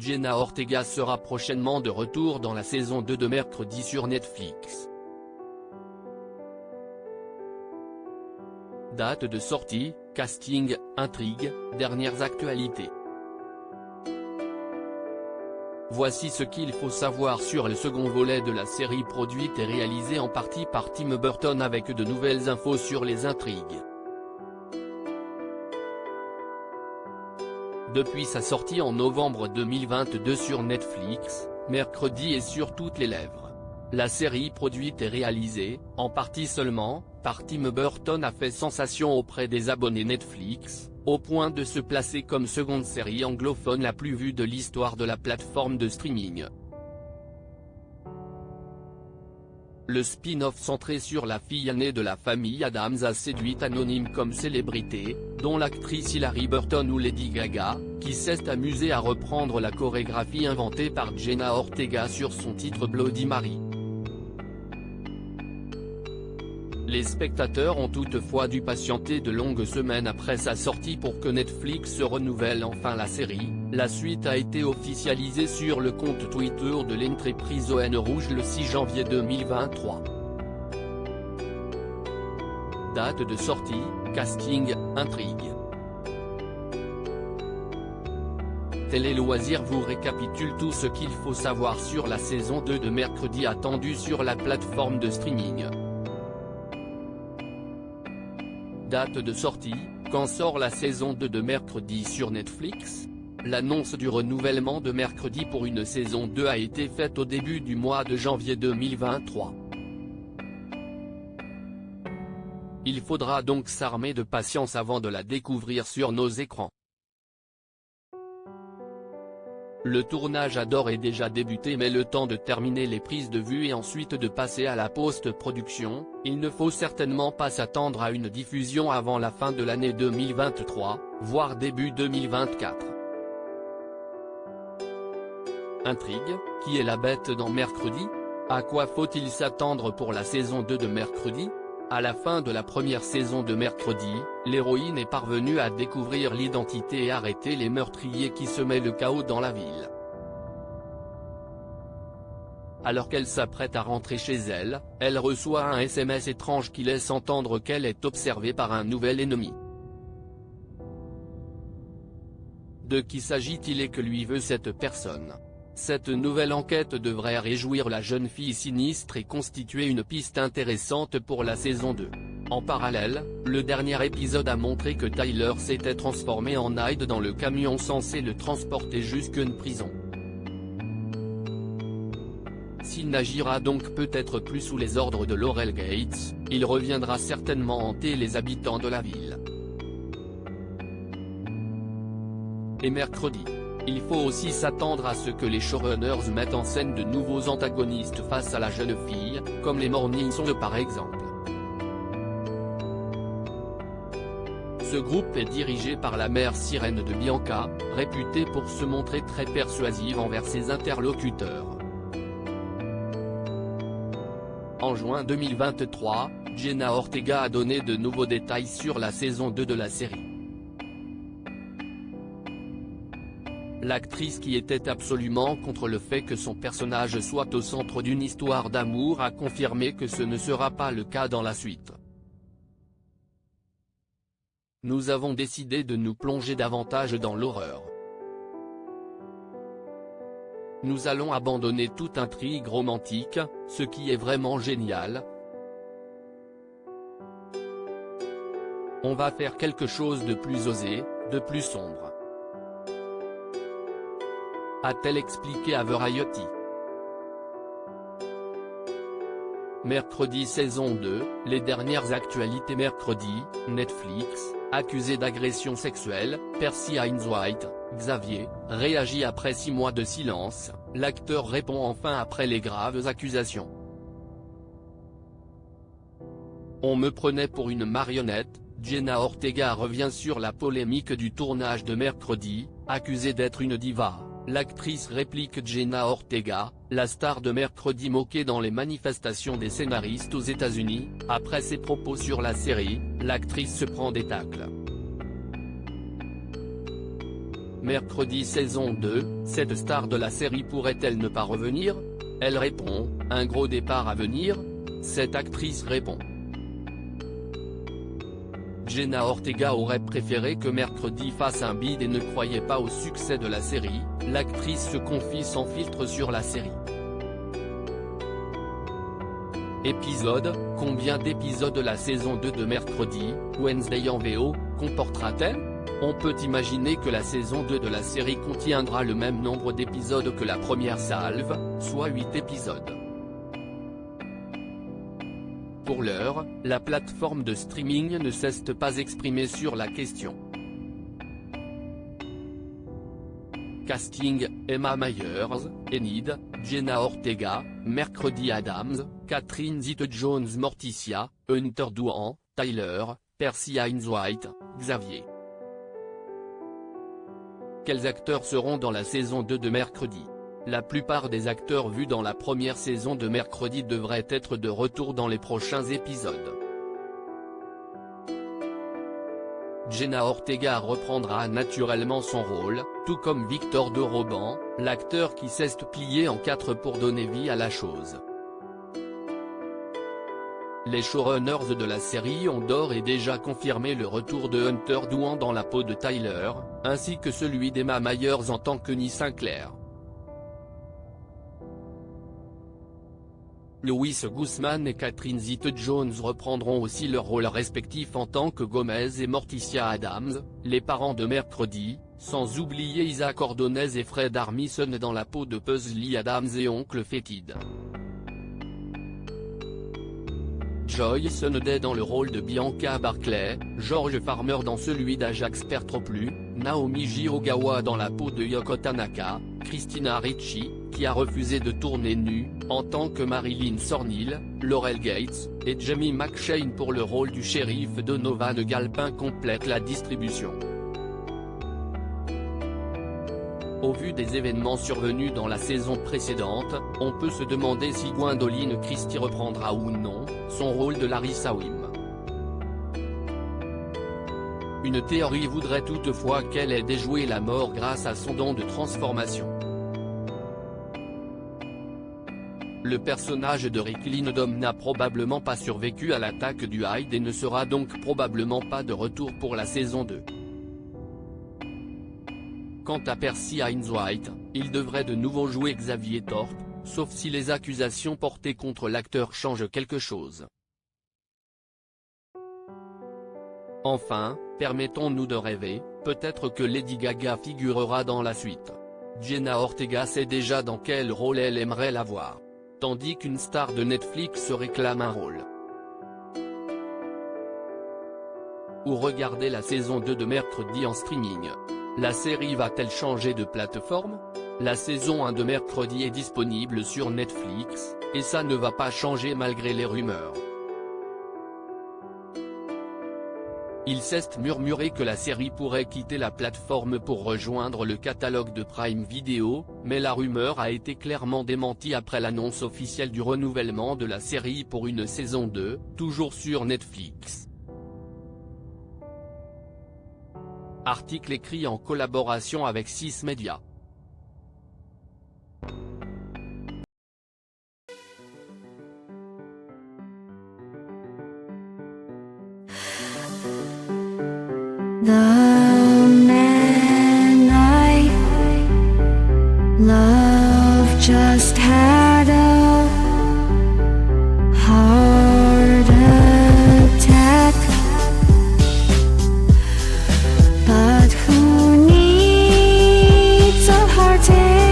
Jenna Ortega sera prochainement de retour dans la saison 2 de Mercredi sur Netflix. Date de sortie, casting, intrigue, dernières actualités. Voici ce qu'il faut savoir sur le second volet de la série produite et réalisée en partie par Tim Burton avec de nouvelles infos sur les intrigues. Depuis sa sortie en novembre 2022 sur Netflix, Mercredi est sur toutes les lèvres. La série produite et réalisée, en partie seulement, par Tim Burton a fait sensation auprès des abonnés Netflix, au point de se placer comme seconde série anglophone la plus vue de l'histoire de la plateforme de streaming. Le spin-off centré sur la fille aînée de la famille Addams a séduit anonymes comme célébrités, dont l'actrice Hilary Burton ou Lady Gaga, qui s'est amusée à reprendre la chorégraphie inventée par Jenna Ortega sur son titre Bloody Mary. Les spectateurs ont toutefois dû patienter de longues semaines après sa sortie pour que Netflix renouvelle enfin la série. La suite a été officialisée sur le compte Twitter de l'entreprise ON Rouge le 6 janvier 2023. Date de sortie, casting, intrigue. Télé Loisirs vous récapitule tout ce qu'il faut savoir sur la saison 2 de Mercredi attendue sur la plateforme de streaming. Date de sortie, quand sort la saison 2 de Mercredi sur Netflix? L'annonce du renouvellement de Mercredi pour une saison 2 a été faite au début du mois de janvier 2023. Il faudra donc s'armer de patience avant de la découvrir sur nos écrans. Le tournage a d'ores et déjà débuté, mais le temps de terminer les prises de vue et ensuite de passer à la post-production, il ne faut certainement pas s'attendre à une diffusion avant la fin de l'année 2023, voire début 2024. Intrigue, qui est la bête dans Mercredi? À quoi faut-il s'attendre pour la saison 2 de Mercredi? À la fin de la première saison de Mercredi, l'héroïne est parvenue à découvrir l'identité et arrêter les meurtriers qui semaient le chaos dans la ville. Alors qu'elle s'apprête à rentrer chez elle, elle reçoit un SMS étrange qui laisse entendre qu'elle est observée par un nouvel ennemi. De qui s'agit-il et que lui veut cette personne? Cette nouvelle enquête devrait réjouir la jeune fille sinistre et constituer une piste intéressante pour la saison 2. En parallèle, le dernier épisode a montré que Tyler s'était transformé en Hyde dans le camion censé le transporter jusqu'une prison. S'il n'agira donc peut-être plus sous les ordres de Laurel Gates, il reviendra certainement hanter les habitants de la ville. Et Mercredi. Il faut aussi s'attendre à ce que les showrunners mettent en scène de nouveaux antagonistes face à la jeune fille, comme les Morning Song par exemple. Ce groupe est dirigé par la mère sirène de Bianca, réputée pour se montrer très persuasive envers ses interlocuteurs. En juin 2023, Jenna Ortega a donné de nouveaux détails sur la saison 2 de la série. L'actrice qui était absolument contre le fait que son personnage soit au centre d'une histoire d'amour a confirmé que ce ne sera pas le cas dans la suite. Nous avons décidé de nous plonger davantage dans l'horreur. Nous allons abandonner toute intrigue romantique, ce qui est vraiment génial. On va faire quelque chose de plus osé, de plus sombre. A-t-elle expliqué à Variety. Mercredi saison 2, les dernières actualités. Mercredi, Netflix, accusé d'agression sexuelle, Percy Hines-White, Xavier, réagit après 6 mois de silence, l'acteur répond enfin après les graves accusations. On me prenait pour une marionnette, Jenna Ortega revient sur la polémique du tournage de Mercredi, accusée d'être une diva. L'actrice réplique Jenna Ortega, la star de Mercredi moquée dans les manifestations des scénaristes aux États-Unis. Après ses propos sur la série, l'actrice se prend des tacles. Mercredi saison 2, cette star de la série pourrait-elle ne pas revenir? Elle répond, un gros départ à venir? Cette actrice répond. Jenna Ortega aurait préféré que Mercredi fasse un bid et ne croyait pas au succès de la série, l'actrice se confie sans filtre sur la série. Épisode, combien d'épisodes la saison 2 de Mercredi, Wednesday en VO, comportera-t-elle? On peut imaginer que la saison 2 de la série contiendra le même nombre d'épisodes que la première salve, soit 8 épisodes. Pour l'heure, la plateforme de streaming ne cesse pas d'exprimer sur la question. Casting, Emma Myers, Enid, Jenna Ortega, Mercredi Adams, Catherine Zeta-Jones Morticia, Hunter Douan, Tyler, Percy Hines-White, Xavier. Quels acteurs seront dans la saison 2 de Mercredi? La plupart des acteurs vus dans la première saison de Mercredi devraient être de retour dans les prochains épisodes. Jenna Ortega reprendra naturellement son rôle, tout comme Victor de Roban, l'acteur qui s'est plié en 4 pour donner vie à la chose. Les showrunners de la série ont d'ores et déjà confirmé le retour de Hunter Douan dans la peau de Tyler, ainsi que celui d'Emma Myers en tant que Née Sinclair. Louis Guzman et Catherine Zeta-Jones reprendront aussi leurs rôles respectifs en tant que Gomez et Morticia Adams, les parents de Mercredi, sans oublier Isaac Ordonez et Fred Armisen dans la peau de Paisley Adams et Oncle Fétide. Joy Sunday dans le rôle de Bianca Barclay, George Farmer dans celui d'Ajax Pertroplu, Naomi Jirogawa dans la peau de Yoko Tanaka, Christina Ricci, qui a refusé de tourner nue, en tant que Marilyn Sornil, Laurel Gates, et Jamie McShane pour le rôle du shérif Donovan Galpin complètent la distribution. Au vu des événements survenus dans la saison précédente, on peut se demander si Gwendoline Christie reprendra ou non son rôle de Larissa Wim. Une théorie voudrait toutefois qu'elle ait déjoué la mort grâce à son don de transformation. Le personnage de Rick Lindom n'a probablement pas survécu à l'attaque du Hyde et ne sera donc probablement pas de retour pour la saison 2. Quant à Percy Hines-White, il devrait de nouveau jouer Xavier Thorpe, sauf si les accusations portées contre l'acteur changent quelque chose. Enfin, permettons-nous de rêver, peut-être que Lady Gaga figurera dans la suite. Jenna Ortega sait déjà dans quel rôle elle aimerait la voir. Tandis qu'une star de Netflix se réclame un rôle. Ou regardez la saison 2 de Mercredi en streaming. La série va-t-elle changer de plateforme? La saison 1 de Mercredi est disponible sur Netflix, et ça ne va pas changer malgré les rumeurs. Il s'est murmuré que la série pourrait quitter la plateforme pour rejoindre le catalogue de Prime Video, mais la rumeur a été clairement démentie après l'annonce officielle du renouvellement de la série pour une saison 2, toujours sur Netflix. Article écrit en collaboration avec 6 Médias. The man I love just had a heart attack, but who needs a heart attack?